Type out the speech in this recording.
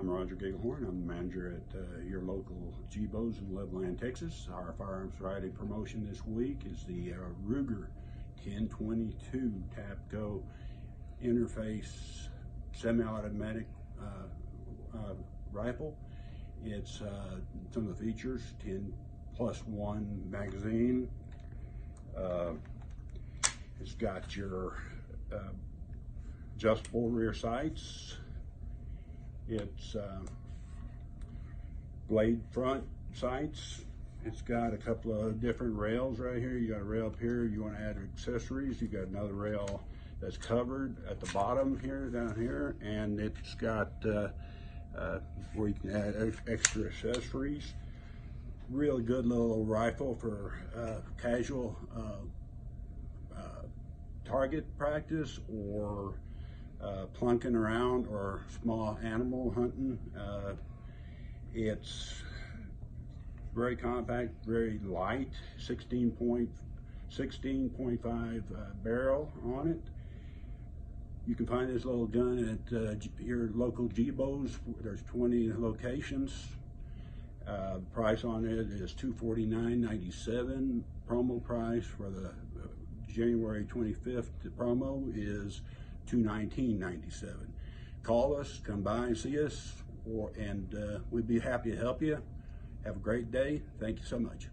I'm Roger Gigglehorn. I'm the manager at your local G-Bows in Loveland, Texas. Our Firearms Friday promotion this week is the Ruger 1022 Tap-Go interface semi-automatic rifle. It's some of the features: 10+1 magazine. It's got your adjustable rear sights. It's blade front sights. It's got a couple of different rails right here. You got a rail up here. You want to add accessories, you got another rail that's covered at the bottom here, down here, and it's got where you can add extra accessories. Really good little rifle for casual target practice or plunking around or small animal hunting. It's very compact, very light, 16.5 barrel on it. You can find this little gun at your local G-Bows. There's 20 locations. The price on it is $249.97. Promo price for the January 25th promo is $219.97. Call us, come by and see us, and we'd be happy to help you. Have a great day. Thank you so much.